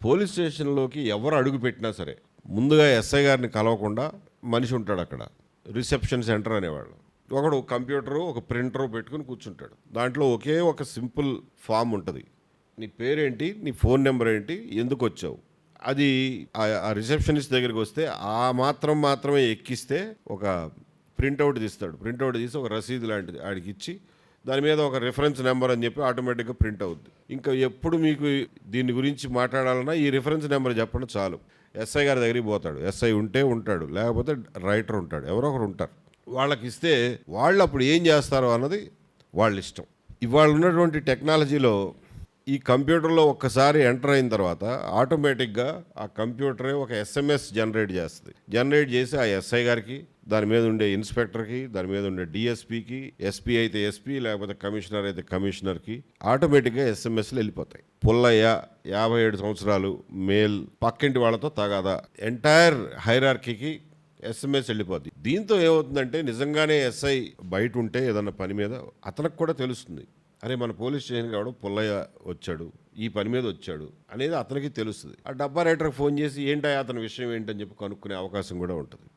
Police స్టేషన్లోకి ఎవరు అడుగు పెట్టినా సరే ముందుగా ఎస్ఐ గారిని కలవకుండా మనిషి ఉంటాడు అక్కడ. రిసెప్షన్ సెంటర్ అనేవాళ్ళు. ఒకడు కంప్యూటరు ఒక ప్రింటరు పెట్టుకుని కూర్చుంటాడు. దాంట్లో ఒకే ఒక సింపుల్ ఫామ్ ఉంటుంది. నీ పేరేంటి, నీ ఫోన్ నెంబర్ ఏంటి, ఎందుకు వచ్చావు, అది ఆ రిసెప్షనిస్ట్ దగ్గరికి వస్తే ఆ మాత్రమే ఎక్కిస్తే ఒక ప్రింట్అవుట్ తీస్తాడు. ప్రింట్అవుట్ తీసి ఒక రసీదు లాంటిది ఆడికి ఇచ్చి దాని మీద ఒక రిఫరెన్స్ నెంబర్ అని చెప్పి ఆటోమేటిక్గా ప్రింట్ అవుద్ది. ఇంకా ఎప్పుడు మీకు దీని గురించి మాట్లాడాలన్నా ఈ రిఫరెన్స్ నెంబర్ చెప్పండి చాలు. ఎస్ఐ గారి దగ్గరికి పోతాడు. ఎస్ఐ ఉంటే ఉంటాడు, లేకపోతే రైటర్ ఉంటాడు, ఎవరో ఒకరు ఉంటారు. వాళ్ళకి ఇస్తే వాళ్ళు అప్పుడు ఏం చేస్తారో అన్నది వాళ్ళ ఇష్టం. ఇవాళ ఉన్నటువంటి టెక్నాలజీలో ఈ కంప్యూటర్లో ఒక్కసారి ఎంటర్ అయిన తర్వాత ఆటోమేటిక్గా ఆ కంప్యూటరే ఒక ఎస్ఎంఎస్ జనరేట్ చేస్తుంది. జనరేట్ చేసి ఆ ఎస్ఐ గారికి, దాని మీద ఉండే ఇన్స్పెక్టర్కి, దాని మీద ఉండే డిఎస్పీకి, ఎస్పీ అయితే ఎస్పీ, లేకపోతే కమిషనర్ అయితే కమిషనర్కి ఆటోమేటిక్గా ఎస్ఎంఎస్లు వెళ్ళిపోతాయి. పుల్లయ్య 57 సంవత్సరాలు మేల్, పక్కింటి వాళ్ళతో తగాదా, ఎంటైర్ హైరార్కీకి ఎస్ఎంఎస్ వెళ్ళిపోద్ది. దీంతో ఏమవుతుందంటే నిజంగానే ఎస్ఐ బయట ఉంటే ఏదన్నా పని మీద అతనికి కూడా తెలుస్తుంది, అరే మన పోలీస్ స్టేషన్ కావడం పుల్లయ్య వచ్చాడు, ఈ పని మీద వచ్చాడు అనేది అతనికి తెలుస్తుంది. ఆ డబ్బా రైటర్కి ఫోన్ చేసి ఏంటో అతని విషయం ఏంటని చెప్పి కనుక్కునే అవకాశం కూడా ఉంటుంది.